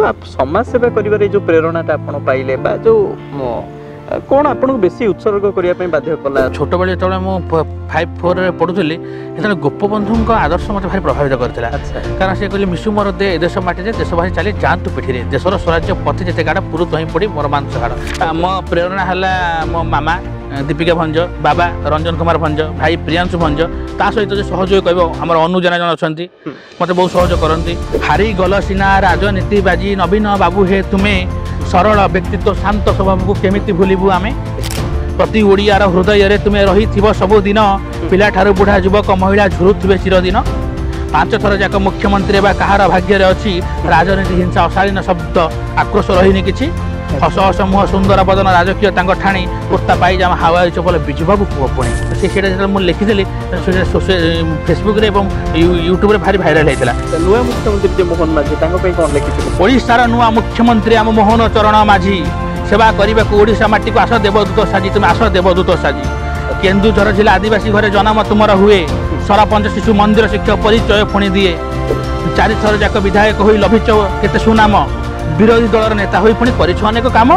तो आप समाज सेवा करिवारे जो प्रेरणाटा आपण पाइले बा जो कौन आपन बेसी उत्सर्ग करिया पई बाध्य कला? छोट बेले जेतले मु 5-4 रे पढुथली सेतले गोपबंधु को आदर्श मते भारी प्रभावित करथिला। कारण से कहले मिसु मोर दे देश माटी जे देश भारी चली जांतु पिठी रे देशर स्वराज्य पथि जेते गाडा पुरु दही पड़ी मोर मांस गाडा। मो प्रेरणा हला मो मामा दीपिका भंज, बाबा रंजन कुमार भंज, भाई प्रियांशु भंज, ता सहित जो सहयोग कहबो हमर अनु जना जन अछंती मते बहुत सहयोग करंती। हारी गल सिना राजनीति बाजी नवीन बाबू हे तुमे सरल व्यक्तित्व शांत स्वभाव को केमिति भूलिबु आमे प्रति ओडियार हृदय रे तुमे रही थिबो सब दिन पिला ठारू बुढ़ा युवक महिला झुरुथिबे चिरदिन 5 थर जाक मुख्यमंत्री बा कहार भाग्य रे अछि राजनीति हिंसा अशालीन शब्द आक्रोश रहिनी किछि हस हस मुह सुंदर बदन राजकीय तांग ठाणी कुर्ता पाइजामा हावाई चपल बिजु बाबू पुओ पुणी से मुझे लिखिली फेसबुक रे एवं यूट्यूब रे भारी भाइराल होता। नुआ मुख्यमंत्री मोहन माझी कौन लिखिले? ओडिशार नुआ मुख्यमंत्री आम मोहन चरण माझी सेवा करने को ओडिशा माटी को आस देवदूत साजी तुम आस देवदूत साजी केन्दुझर जिला आदिवासी घरे जन्म तुमर हुए सरपंच शिशु मंदिर शिक्षक परिचय पुणी दिए 4 थर जाक विधायक हो लभिच केते सुनाम विरोधी दलर नेता हो पुणी कर अनेक कम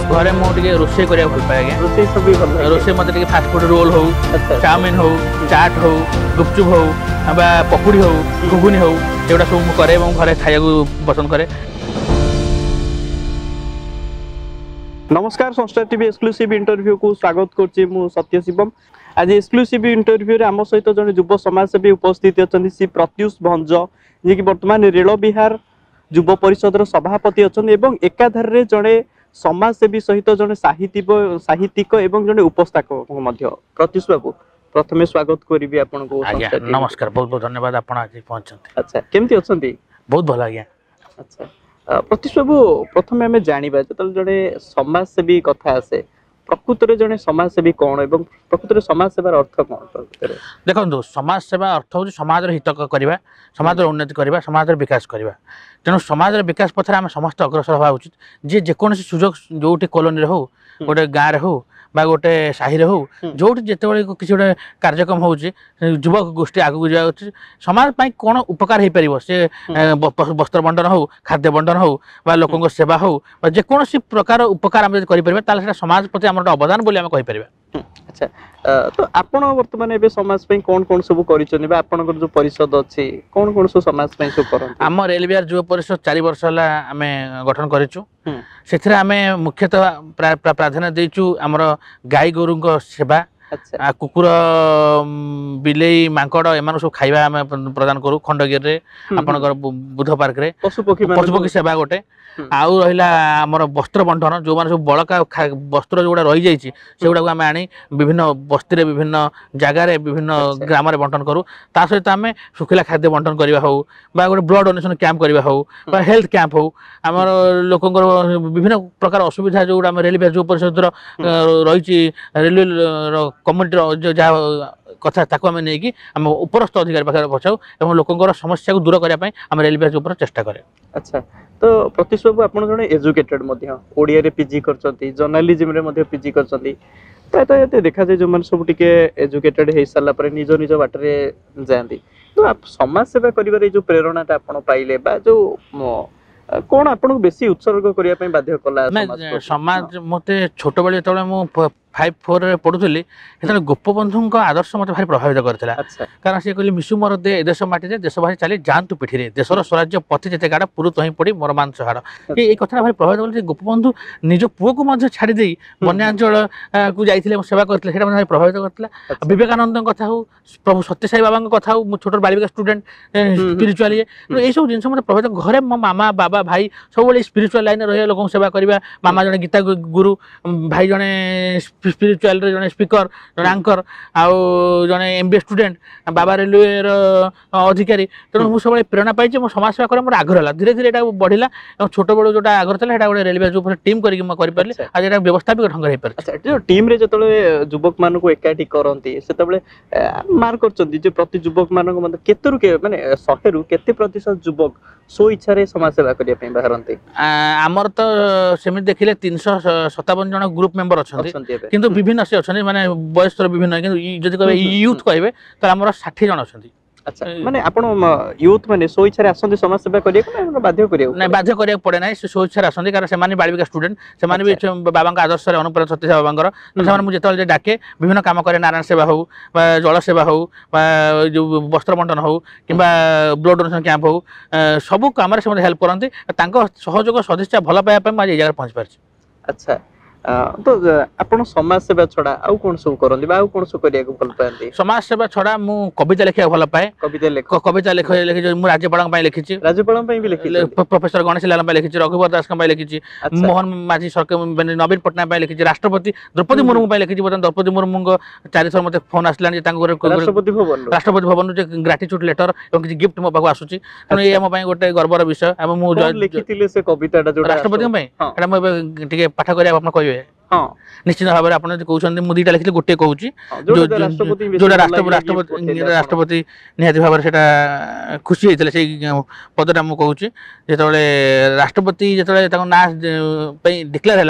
घरे मुझे रोषे करा भल पाए आज्ञा रोषे मत फास्ट फुड रोल हो चाउमिन हो चाट हो गुपचुप हो पकुड़ी हो घुगुनी हो एगुड़ा सब करे घरे खाया पसंद करे। नमस्कार संस्था टीवी एक्सक्लूसिव इंटरव्यू को स्वागत करछि मु सत्य शिवम। आज एक्सक्लूसिव इंटरव्यू रे आम सहित जने युव समाजसेवी उपस्थित अछंती श्री प्रत्युष भंज जे कि वर्तमान रेल विहार युव परिषद सभापति अछंती एवं एकाधार रे जने समाजसेवी सहित जने साहित्यिक एवं जने उपस्थापक मध्य। प्रत्युष बाबू प्रथमे स्वागत करिवि आपन को। नमस्कार बहुत बहुत धन्यवाद आपण आज पहुंचंती। अच्छा केमती अछंती? बहुत भल आज्ञा। अच्छा प्रत्युष बाबू प्रथमे आमे जानिबा जतल जने समाजसेवी कथा आसे प्रकृत रे जने समाजसेवी कौन एवं प्रकृत रे समाज सेवार अर्थ कौन? देखो समाज सेवा अर्थ हो समाज हित करवा समाज उन्नति करवा समाज विकास करवा तेणु समाज विकास पथर आम समस्त अग्रसर हवा उचित जे जेकोसी सुजोग जो कॉलोनी हो गोटे गाँव रे हो बा गोटे साहि हो जो जिते किसी गोटे कार्यक्रम हो युवक गोष्ठी आगू जा समाज कौन उपकार हो पार से वस्त्र बंटन हो खाद्य बंटन हो बा लोक सेवा हो जेकोसी प्रकार उपकार आम कर समाज प्रति आम अवदान बोली आम कहीपर। अच्छा तो आपण वर्तमान एबे समाज पे कौन कौन सब करिसनि बा आपनकर जो परिषद अछि कौन कौन सब समाज पे सब करन? आम रेल विहार युव परिषद 4 वर्ष हला आमे गठन करिछु सेथिरे आमे मुख्यतः प्राधान्य देइछु हमर गाई गोरु को सेवा कुकुर बिलेई मांकड़ एमान सब खाइबा आमे प्रदान करू खंडगिर रे आपनकर बुध पार्क रे पशुपक्षी सेवा गोटे आउ रहिला हमर वस्त्र बंटन जो माने सब बळका वस्त्र जोडा रहि जाईछि सेगुडा को आमे आनी विभिन्न बस्ती रे विभिन्न जगह रे विभिन्न ग्राम रे बंटन करू ता सहित आमे सुखिला खाद्य बंटन करबा हो बा गोटे ब्लड डोनेशन कैंप करबा हो बा हेल्थ कैंप हो हमर लोकंकर विभिन्न प्रकार असुविधा जोडा आमे रेलवे जो परिषद रहिछि रेलवे कम्युनिटी जहाँ कथा ताको आमे नै कि हम उपरस्थ अधिकारी पाखे पहुँचाऊ एवं लोकंकर समस्या को दूर करने आम रेलवे ऊपर चेष्टा करे। अच्छा तो प्रत्युष बाबू आपण जने एजुकेटेड मध्य ओडिया रे पीजी करचंती जर्नलिज्म रे मध्य पीजी करचंती प्रायतः ये देखा जाए जो मन सब टिके एजुकेटेड हे साला पर निज निज बाटरे जांदी तो आप समाज सेवा करिवारे जो प्रेरणाटा आपण पाइले बा जो कौन आपन बेसी उत्सर्ग करिया पई बाध्य कला? समाज मते छोट बेले तळे मु 5-4 रे पढुथली सेतले गोपबंधु को आदर्श मते भारी प्रभावित करथिला। कारण से कहले मिसु मोर दे देश माटी जे देश भारी चली जांतु पिठी रे देशर स्वराज्य पथि जेते गाडा पुरु दही पड़ी मोर मांस हाड़ ए कथा भारी प्रभावित करले गोपबंधु निज पुओ को मध्य छाड़ी देई बन्यांचल को जाइथिले सेवा करथिले सेटा भारी प्रभावित करथिला। विवेकानंद कथा हो प्रभु सत्य साई बाबा कथा हो मु छोट बालिका स्टूडेंट स्पिरिचुअल ए सब जिंस मते प्रभावित घरे मो मामा बाबा भाई सब बळे स्पिरिचुअल लाइन रहे लोक सेवा करबा मामा जने गीता गुरु भाई जने स्पिरिचुअल रे जने स्पीकर जने एंकर आउ जने एमबीए स्टूडेंट बाबा रेलवे अधिकारी तेणु मु सब प्रेरणा पाई मो समाज सेवा करे मोर आग्रह होला धीरे धीरे एटा बढ़िला छोट बड़ जोटा आग्रह था एटा गोटे रेलवे जो टीम करके म करि परली आज एटा व्यवस्थापिक ढंग रे पर। अच्छा जो टीम रे जतले युवक मान को एकाठी करंती सेतबले मार्क करचंती जे प्रति युवक मान को मतलब केतरु के माने 100 रु केते प्रतिशत युवक सो इच्छा रे समाज सेवा करिया पे बाहरंती? हमर तो सेमि देखिले 357 जन ग्रुप मेंबर अछंती किंतु विभिन्न से अछंती माने बयस्तर विभिन्न किंतु जदि कहबे यूथ कहबे त हमर 60 जन अछंती अच्छा माने आपण यूथ माने सो इच्छा रे आसंती समाज सेवा करिया को बाध्य करिया नहीं बाध्य करिया पड़े ना सो इच्छा आसंती कारण से बाल विकास स्टूडेंट से भी बाबा आदर्श अनुप्राणित सत्य बाबा से मुझे जो डाके विभिन्न काम करे नारायण सेवा हो जल सेवा हो जो वस्त्र बंटन हो कि ब्लड डोनेशन कैंप हो सब कम हेल्प करते सहयोग सदिच्छा भल पाइबा मुझे जगह पहुंची पार्टी। अच्छा तो आपण समाज सेवा छडा आउ कोन सब करंदी बा आउ कोन सब करिया को भल पांदी? समाज सेवा छडा मु कविता लिखिया भल पाए। कविता लिखि मु राज्यपाल पई लिखिछि। राज्यपाल पई भी लिखि प्रोफेसर गणेश लाल पई लिखिछि, रघुवर दास पई लिखिछि, मोहन माझी सरकार नवीन पटनायक पई लिखिछि, राष्ट्रपति द्रौपदी मुर्मू पई लिखिछि। बतन द्रौपदी मुर्मू को 4 थर मते फोन आसलान जे तांको राष्ट्रपति भवन जे ग्रेटिट्यूड लेटर एवं किछि गिफ्ट मो पाको आसुछि। तने ए हम पई गोटे गर्वर विषय हम मु लिखितिले से कविताटा जोडा राष्ट्रपति पई एटा मु टिके पाठ करिया आपन कहिबे। हाँ निश्चित भाव में आपड़ कहते मुझे दुईटा लिखी गोटे कहूँ जो राष्ट्रपति निहती भाव से खुशी होते से पदटा मुझे जो राष्ट्रपति जो ना डिक्लेयर है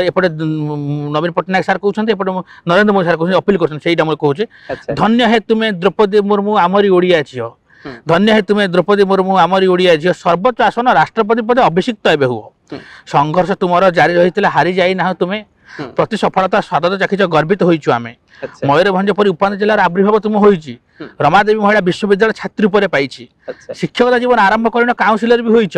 एपटे नवीन पट्टनायक सार कहते एपटे नरेंद्र मोदी सार कहते अपील कर धन्य है तुम्हें द्रौपदी मुर्मू आमरी ओडिया झील धन्य है तुम्हें द्रौपदी मुर्मू आमरी ओडिया झील सर्वोच्च आसन राष्ट्रपति पद अभिषिक्त एवं हुआ संघर्ष तुमर जारी रही हारी जाई ना तुम्हें प्रति सफलता स्वाद चाखिच गर्वित होइछु आमे मयूरभंज परि उपांत जिलार आविर्भाव तुम होइछि रमादेवी महिला विश्वविद्यालय छात्री पर पाइछि शिक्षकता जीवन आरंभ करिन काउंसिलर भी होइछ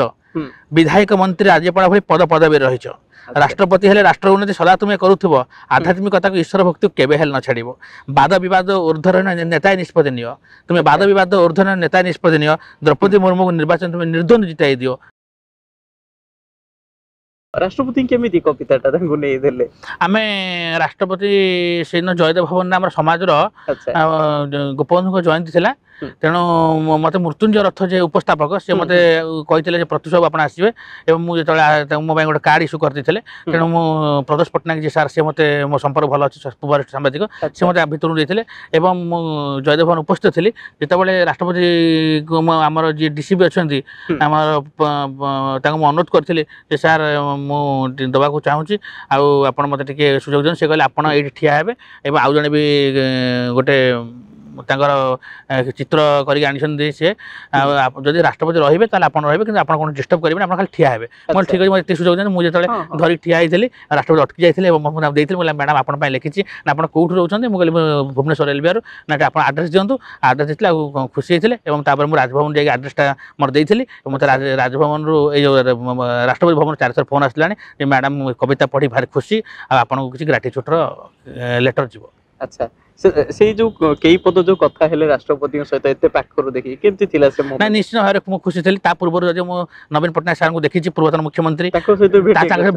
विधायक मंत्री राज्यपाल भली पद पदवी रहिछ राष्ट्रपति हेले राष्ट्र उन्नति सदा तुम करुथबो आध्यात्मिकता को ईश्वर भक्ति केबे हेल न छाड़िबो वाद विवाद ऊर्ध्वरण नेता निष्पत्ति नियो तुम वाद विवाद ऊर्ध्वरण नेता निष्पत्ति नियो द्रौपदी मुर्मू को निर्वाचन तुम निर्द्वंद जिताई दियो। राष्ट्रपति केमिति कविताटा तांगु नै देले आमे राष्ट्रपति सेन जयदेव भवन आम समाज गोपबंधु जयंती थिला तेणु मत मृत्युंजय रथ जे उपस्थापक से मत कही प्रतिशोभ आप आसवे एवं मुझे मो गोटे कार्ड इश्यू करते तेणु मु प्रदेश पट्टनायक जी सार से मत मो संपर्क भल अच्छे वरिष्ठ सांबादिक से मत भर देते जयदेव भवन उपस्थित थी जितेबाला राष्ट्रपति आमर जी डीसीपी अच्छा अनुरोध करी सार मुझे दवाक चाहूँगी आप मत सुजोग दिखाते से कहले आप ठिया हे आउ जड़े भी गोटे चित्र करके सी जदि राष्ट्रपति रे तो आप रे कि कौन डिस्टर्ब करेंगे आप खाली ठिया हे मैं ठीक है मुझे सुजोग दें मुझे धरी ठिया होती राष्ट्रपति अटकी जाते मैडम आप लिखी ना आप कौट रोचे मुझे भुवनेश्वर एलबीआर ना आप आड्रेस दिंतु आड्रेस देते खुशी होते मुझे राजभवन जाए आड्रेसटा मोर देती मत राजभवन राष्ट्रपति भवन 4 थर फोन आसला मैडम कविता पढ़ी भारी खुशी आपको किसी ग्रेटिट्यूड लेटर जीव। अच्छा से जो कई पद जो कथा हेले राष्ट्रपति सहित एते पाखरु देखि केमति थिला से ना निश्चित भाव मु खुशी थली ता पूर्व जो मु नवीन पटनायक सार को देखि पूर्वतन मुख्यमंत्री ताको सहित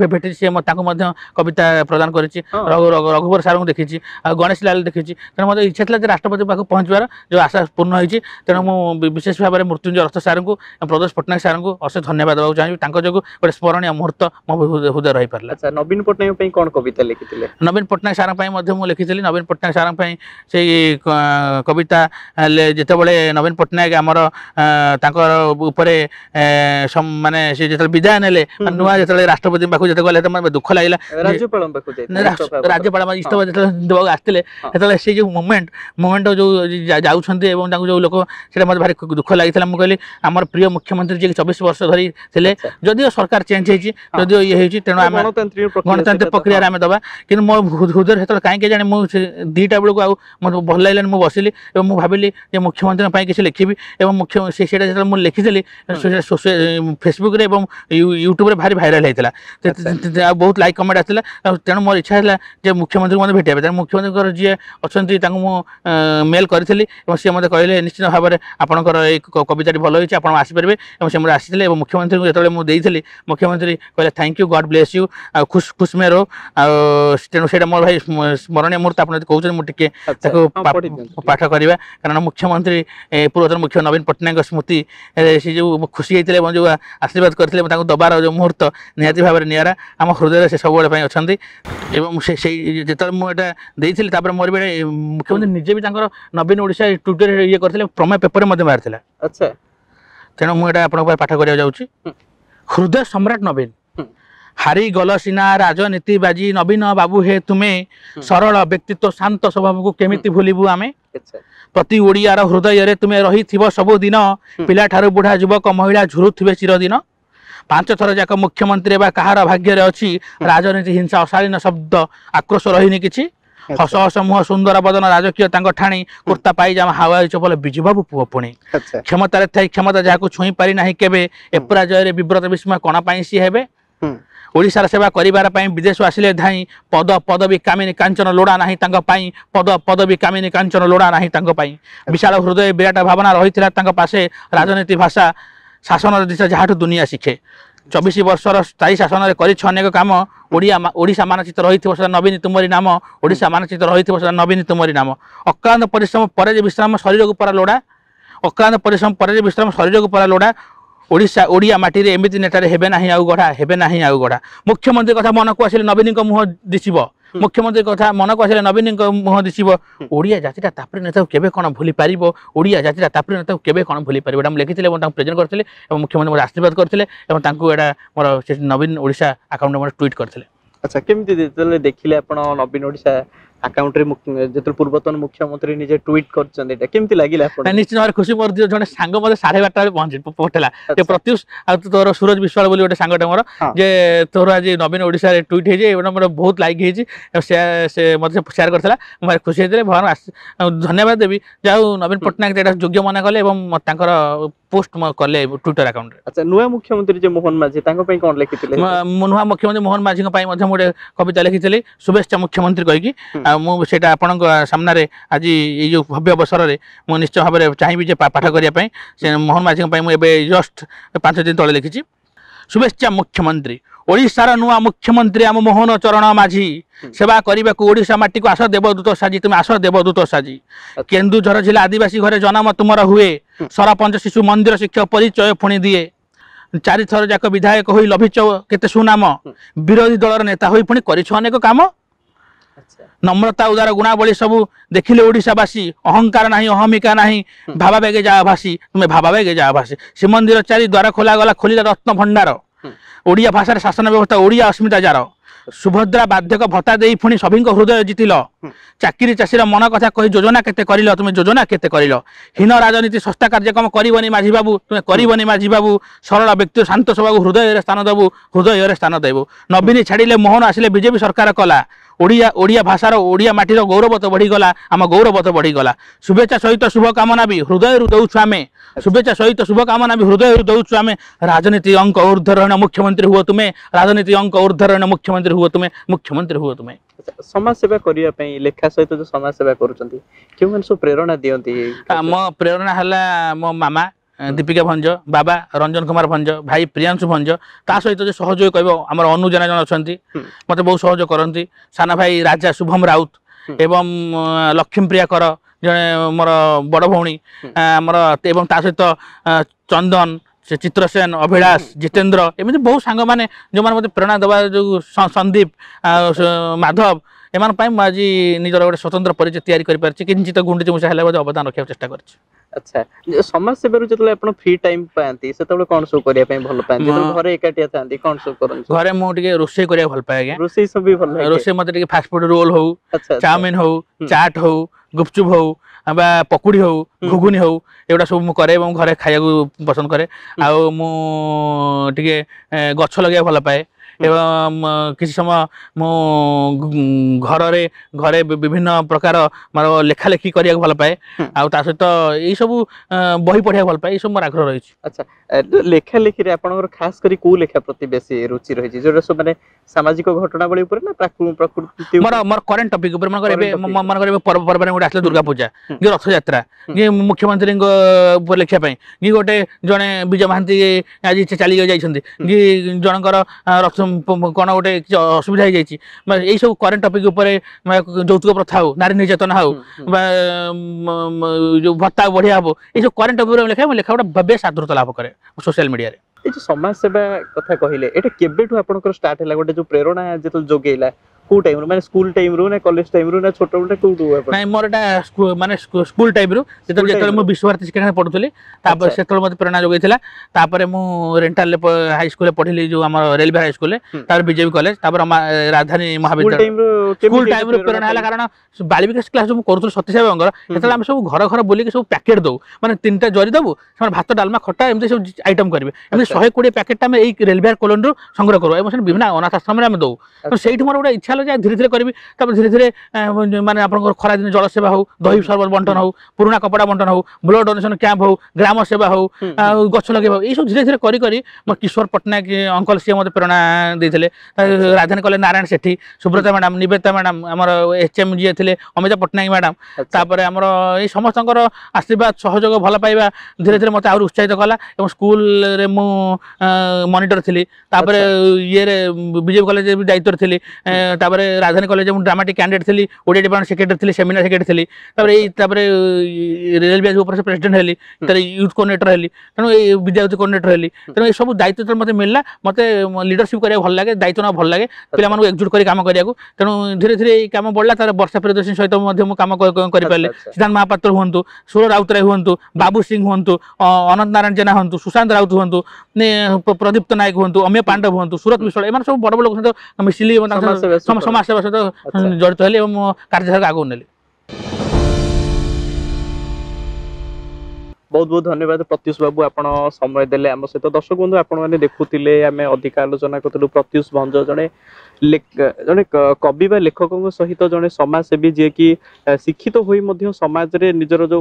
भेटि से ताको मध्य कविता प्रदान करिछि रघुवर सार को देखि गणेश लाल देखि तेणु मत इच्छा था राष्ट्रपति पाख पहुंचवार जो आशा पूर्ण होइछि तेणु मु विशेष भाव में मृत्युंजय रथ सार को प्रदेश पटनायक सार को अशेष धन्यवाद देवा चाहिए तांको जो गोटे स्मरणीय मुहूर्त मो हृदय रही पारला। अच्छा नवीन पटनायक पई कोन कविता लिखिथिले? नवीन पटनायक सार पई मध्य मु लिखिथिली नवीन पटनायक सार पई से कविता जितेबाला नवीन पट्टनायक आमर माने से जो विदाय ने नुआ जो राष्ट्रपति पाक जो गले दुख लगे राज्यपाल इस्तफा जो देवा आसते से जो मुमेंट जो जाऊँगे जो लोक से मत भारी दुख लगी मुझे आम प्रिय मुख्यमंत्री जी 24 वर्ष धरी थे जदिव सरकार चेंज होदिव ये तेणु गणतांत्रिक प्रक्रिया आम दबा कि मो हृदय कहीं जाने मुझे 2टा बेलू मत भल लगे मुझे बसिली और मुझे भाविली मुख्यमंत्री किसी लिखी और मुख्य से मुझे लिखी फेसबुक यूट्यूब रे भारी भाइराल होता बहुत लाइक कमेंट आसाला तेणु मोर इच्छा है मुख्यमंत्री को भेटा मुख्यमंत्री जी अच्छा मेल करी सी मत कहले निश्चित भाव में आपंकर कविता भल होती आप आसपारे से मुझे आसी मुख्यमंत्री को जो मुझे मुख्यमंत्री कहले thank you God bless you खुश में रो तेणु से मोर भाई स्मरणीय मुहूर्त आप कहते मुझे पाठ करवा कारण मुख्यमंत्री पूर्वतन मुख्य नवीन पट्टनायक स्मृति से जो खुशी होते जो आशीर्वाद करते दबार जो मुहूर्त निहाती भाव में निरा आम हृदय से सब अच्छा जो मुझे देती मोर भी मुख्यमंत्री निजे भी नवीन ओडिशा ट्विटर ये करते प्रमेय पेपर बाहर। अच्छा तेणु मुझे आप पाठ करा जाऊँगी हृदय सम्राट नवीन हारी गल सीना राजनीति बाजी नवीन बाबू हे तुम्हें सरल व्यक्तित्व शांत स्वभाव को केमिति भूलिबु आमे प्रति ओडियार हृदय तुमे रही सबु दिन पिला ठारू बुढ़ा युवक महिला झुरुथिबे चिरदिन 5 थर जाक मुख्यमंत्री कहार भाग्य अच्छी राजनीति हिंसा अशालीन शब्द आक्रोश रही किछि हस हस मुह सुंदर बदन राजकीय ठाणी कुर्ता पाइजामा हावाई चपल बिजुबाबू पुओ पुणी क्षमतार थाई क्षमता जहाँ छुई पारि ना केबे एपराजय विव्रत विस्मय कण पाई सी हेबे ओडिशार सेवा करिबार पई विदेश आसिले धाई पद पदवी कामिनी कांचन लोड़ा नाही तांग पई पद पदवी कामिनी कांचन लोड़ा नाही तांग पई विशाल हृदय विराट भावना रही तांग पासे राजनीति भाषा शासन दिशा जहाँ दुनिया शिखे 24 वर्षर स्थायी शासन में अनेक काम ओडिशा मानचित्र रही नवीन तुमरी नाम ओडिशा मानचित्र रही नवीन तुमरी नाम अक्लांत परिश्रम पर विश्राम शरीर को परा लोड़ा अक्लांत परिश्रम पर विश्राम शरीर को परा लोड़ा ओडिशा ओडिया माटी रे एमिति नेटारे हेबे नाही आउ गढ़ा हेबे नाही आउ गढ़ा मुख्यमंत्री कथा मन को आसिले नवीन मुह दिशिबो मुख्यमंत्री कथा मन को आसिले नवीन मुह दिशिबो ओडिया जातिटा तापरे नेता केबे कोन भूली पारिबो ओडिया जातिटा तापरे नेता केबे कोन भूली पारिबो हम लिखिथिले एवं तांको प्रेजेंट करथिले एवं मुख्यमंत्री मोर आशीर्वाद करथिले एवं तांको एडा मोर नवीन ओडिशा अकाउंट मोर ट्वीट करथिले। अच्छा केमती जेतले देखिले आपण नवीन ओडिशा अकाउंट रे जेतले पूर्वतन मुख्यमंत्री निजे ट्वीट करछन एटा केमती लागिला आपण निश्चित भाव खुशी मोर जने सांग मते 12:30 बजे पहुंच पठेला ते प्रत्युष आ तोर सूरज विश्वाल बोली गोटे सांगटे मोर जे तोर आज नवीन ओडिशा रे ट्वीट हे जे एवं मोर बहुत लाइक हे जी से मते शेयर करथला मोर खुशी हेतले भगवान धन्यवाद देबी जाऊ नवीन पटनायक एटा योग्य मना कले एवं तांकर पोस्ट कले ट्विटर अकाउंट रे। अच्छा नुआ मुख्यमंत्री जे मोहन माझी तांको पई कोन लिखिथिले नुआ मुख्यमंत्री मोहन माझी पई मते मोटे कविता लिखिथिले शुभेच्छा मुख्यमंत्री कहि कि मु सेटा आपन सामने आज ये जो भव्य अवसर में मुझे निश्चय भाव में चाहिए जे पाठ करने से मोहन माझी मुझे जस्ट 5 दिन तले लिखी शुभेच्छा मुख्यमंत्री ओडिशार नुआ मुख्यमंत्री आम मोहन चरण माझी सेवा करने को ओडिशा माटी को आस देवदूत साजी तुम आस देवदूत साजी केन्दुझर जिला आदिवासी घरे जन्म तुमर हुए सरपंच शिशु मंदिर शिक्षक परिचय पुणी दिए 4 थर जाक विधायक हो लभिच केते सुनाम विरोधी दलर नेता हो पुणी कर काम नम्रता उदार गुणावली सबू देखिले ओडिशावासी अहंकार नहीं अहमिका नहीं भावा बेगे जा भाषी तुम्हें भावा बेगे जा भाषी श्रीमंदिर 4 द्वार खोला गला खोलिला रत्न भंडार ओडिया भाषा शासन व्यवस्था ओडिया अस्मिता जार सुभद्रा बाध्यक भत्ता दे पुणी सभी हृदय जितिल चाकरी चाषीर मन कथा कही योजना केते करिल तुम योजना केते करिल हीन राजनीति सस्ता कार्यक्रम करबनी माझी बाबू तुम्हें करबनी माझी बाबू सरल व्यक्ति शांत सभा हृदय स्थान देबू हृदय स्थान देबू नवीन छाड़िले मोहन आसिले बीजेपी सरकार कला ओडिया ओडिया भाषार ओडिया माटीर गौरव तो बढ़ीगला आम गौरव तो बढ़ीगला शुभेच्छा सहित शुभकामना भी हृदय दौछु आमे शुभेच्छा सहित शुभकामना भी हृदय दौछु आमे राजनीति अंक ऊर्ध्वरण मुख्यमंत्री हुआ तुम्हें राजनीति अंक ऊर्ध्वरण मुख्यमंत्री हुआ तुम्हें मुख्यमंत्री हुआ तुम्हें समाज सेवा करिया पई लेखा सहित जो समाज सेवा करूचंती केउन सो प्रेरणा दियंती मो प्रेरणा हला मो मामा दीपिका भंज बाबा रंजन कुमार भंज भाई प्रियांशु भंज ता सहित जो सहयोग कहबो हमर अनुजना जन अछंती मते बहुत सहयोग करंती साना भाई राजा शुभम राउत एवं लक्ष्मीप्रिया कर जने मोर बड़ भौणी हमर एवं ता सहित चंदन से चित्रसेन अभिलाष जितेंद्र एमती बहुत सांग मैंने जो मैंने मत प्रेरणा देवा जो संदीप माधव एम आज निजर गोटे स्वतंत्र परिचय तैयारी किंचित गुंडीच मुछा है अवदान रखा चेष्टा कर। अच्छा समाज सेवा जो फ्री टाइम पाती से कौन सब करने भल पाती घरे एकाटिया था कौन सब कर घरे मुझे रोसे करा भल पाए रोसे सब भी भल रोसे मत फास्ट फूड रोल हो चाउमिन हो चाट हो गुपचुप हो पकुड़ी हो घुगुनी हो एगुड़ा सब मुझे करे घरे खाया पसंद करे आगे गछ लगे भल पाए एवं किसी समय मो घरे घरे विभिन्न प्रकार मोर लेखा लेखी करिया भल पाए आ सहित यही सब बही पढ़िया भल पाए सब मोर आग्रह रही। अच्छा लेखा लेखी रे आपनकर खास करी को लेखा प्रति बेसी रुचि रही जोटा सब माने सामाजिक घटनावली ऊपर ना प्रकृति मोर मोर करंट टॉपिक ऊपर मन करे पर्व पर्व गोटे आसले दुर्गा पूजा कि रथ यात्रा कि मुख्यमंत्री ऊपर लेखिया पई कि गोटे जने विजय महांती आज चली जाइछन्ती कि जनकर रथ कौन गोटे असुविधा हो जाए यही सब करेन्ट टॉपिक यौतुक प्रथा हो नारी निर्यातना हो जो भत्ता बढ़िया हम ये करेन्ट टॉपिक लेखा लेखा गोटे बेस आदृत लाभ करे सोशल मीडिया रे समाज सेवा कथा कहले एटा केबेठु आपनकर स्टार्ट हैला गोटे जो प्रेरणा जेतल जोगेला को टाइम रो माने स्कूल टाइम रो ना कॉलेज टाइम रो ना छोट मोटा को नाଇଁ ମୋର ଏଟା ମାନେ ସ୍କୁଲ ଟାଇମରୁ ଯେତେବେଳେ ମୁଁ ବିଶ୍ୱଭାରତୀ ଶିକ୍ଷାକେନ୍ଦ୍ର ପଢୁଥିଲି ତାପରେ ସେତେବେଳେ ମୋତେ ପ୍ରେରଣା ଯୋଗାଇଥିଲା। ତାପରେ ମୁଁ ରେଣ୍ଟାଲରେ ହାଇସ୍କୁଲରେ ପଢିଲି ଯୋଉ ଆମର ରେଲୱେ ହାଇସ୍କୁଲରେ, ତାପରେ ବିଜେପି କଲେଜ, ତାପରେ ରାଜଧାନୀ ମହାବିଦ୍ୟାଳୟ। ସ୍କୁଲ ଟାଇମରୁ ପ୍ରେରଣା ହେଲା କାରଣ ବାଳ ବିକାଶ କ୍ଲାସ ଯୋଉ ମୁଁ କରୁଥିଲି ସତୀଶ ବାବୁଙ୍କର, ସେତେବେଳେ ଆମେ ସବୁ ଘର ଘର ବୁଲିକି ସବୁ ପ୍ୟାକେଟ ଦଉ, ମାନେ 3ଟା ଜରି ଦବୁ, ସେମାନେ ଭାତ ଡାଲମା ଖଟା ଏମିତି ସବୁ ଆଇଟମ କରିବେ। ଏମିତି 120 ପ୍ୟାକେଟ ଆମେ ଏଇ ରେଲୱେ କଲୋନୀରୁ ସଂଗ୍ରହ କରୁ ଏବଂ ସେଠି ବିଭିନ୍ନ ଅନାଥ ଆଶ୍ରମରେ ଆମେ ଦଉ। ସେଇଠି ମୋର ଗୋଟେ ଇଚ୍ଛା ହେଲା ଯେ ଧୀରେ ଧୀରେ କରିବି। ତାପରେ ଧୀରେ ଧୀରେ ମାନେ ଆପଣଙ୍କର ଖରାଦିନ ଜଳସେବା ହଉ, ଦହି ସରବତ ବଣ୍ଟନ ହଉ, ପୁରୁଣା କପଡ଼ା ବଣ୍ଟନ ହଉ, ବ୍ଲଡ ଡୋନେସନ କ୍ୟାମ୍ପ ହଉ, ଗ୍ରାମ ସେବା ହଉ, ଆଉ ଗଛ ଲଗେଇବା ହଉ, ଏଇସବୁ ଧୀରେ ଧୀରେ କରି କରି ମୋ କିଶୋର ପଟ୍ଟନାୟକ ଅଙ୍କଲ ସିଏ ମୋତେ ପ୍ରେରଣା ଦେଇଥିଲେ। Rajdhani college Narayan Sethi, Subrata madam, Nivedita madam, ଆମର ଏଚଏମ୍ ଯିଏ ଥିଲେ ଅମିତା ପଟ୍ଟନାୟକ ମ୍ୟାଡାମ, ତାପରେ ଆମର ଏଇ ସମସ୍ତଙ୍କର ଆଶୀର୍ବାଦ ସହଯୋଗ ଭଲ ପାଇବା ଧୀରେ ଧୀରେ ମୋତେ ଆହୁରି ଉତ୍ସାହିତ କଲା। ଏବଂ ସ୍କୁଲରେ ମୁଁ ମନିଟର ଥିଲି, ତାପରେ ଇଏରେ ବିଜେପି କଲେଜରେ ବି ଦାୟିତ୍ୱରେ ଥିଲି, ତାପରେ ରାଜଧାନୀ କଲେଜରେ ମୁଁ ଡ୍ରାମାଟିକ୍ କ୍ୟାଣ୍ଡିଡେଟ୍ ଥିଲି, ଓଡ଼ିଆ ଡିପାର୍ଟମେଣ୍ଟ ସେକ୍ରେଟାରୀ ଥିଲି, ସେମିନାର ସେକ୍ରେଟାରୀ ଥିଲି, ତାପରେ ରେଲୱେ ଉପରେ ପ୍ରେସିଡେଣ୍ଟ ହେଲି, ତାପରେ ୟୁଥ୍ କୋଅର୍ଡିନେଟର ହେଲି, ତେଣୁ ଏଇ ବିଦ୍ୟାर्थୀ କୋଅର୍ଡିନେଟର ହେଲି। ତେଣୁ ଏଇ ସବୁ ଦାୟିତ୍ୱ ଯେତେବେଳେ ମୋତେ ମିଳିଲା, ମୋତେ ଲିଡରସିପ୍ କରିବାକୁ ଭଲ ଲାଗେ, ଦାୟିତ୍ୱ ନେବାକୁ ଭଲ ଲାଗେ, ପିଲାମାନଙ୍କୁ ଏକଜୁଟ କରି କାମ କରିବାକୁ। ତେଣୁ ଧୀରେ ଧୀରେ ଏଇ କାମ ବଢ଼ିଲା। ତାପରେ ବର୍ଷା ପ୍ରିୟଦର୍ଶିନୀ ସହିତ ମଧ୍ୟ ମୁଁ କାମ କରିପାରିଲି। ସିଦ୍ଧାନ୍ତ ମହାପାତ୍ର ହୁଅନ୍ତୁ, ସୁର ରାଉତରାୟ ହୁଅନ୍ତୁ, ବାବୁ ସିଂ ହୁଅନ୍ତୁ, ଅନନ୍ତ ନାରାୟଣ ଜେନା ହୁଅନ୍ତୁ, ସୁଶାନ୍ତ ରାଉତ ହୁଅନ୍ତୁ, ପ୍ରଦୀପ୍ତ ନାୟକ ହୁଅନ୍ତୁ, ଅମୀୟ ପାଣ୍ଡବ ହୁଅନ୍ତୁ, ସୁରତ ବିଶ୍ୱାଳ, ଏମାନେ ସବୁ ବଡ଼ ବଡ଼ ଲୋକ ସହିତ ମିଶିଲି ଏବଂ ସମାଜସେବା ସହିତ ଜଡ଼ିତ ହେଲି ଏବଂ ମୋ କାର୍ଯ୍ୟଧାରାକୁ ଆଗକୁ ନେଲି। बहुत बहुत धन्यवाद प्रत्युष बाबू, आपण समय देले आम सहित। दर्शक बंधु आपण मैंने देखुले आम अधिक आलोचना करूँ प्रत्युष भंज जड़े जड़े कवि बा लेखकों सहित जड़े समाजसेवी जी की शिक्षित हो समाज रे निजर जो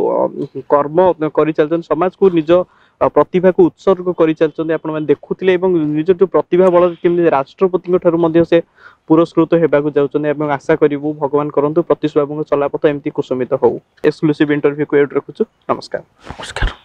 कर्म कर चलते समाज को निज प्रतिभा को उत्सर्ग कर चलते आपण मैंने देखुले निज जो प्रतिभा बल केमि राष्ट्रपति ठारू से पुरस्कृत होगा जाऊँ। आशा करूँ भगवान करंतु प्रत्युष बाबू चलापथ एमती कुसुमित हो। एक्सक्लूसिव इंटरव्यू को रखुचु। नमस्कार। नमस्कार।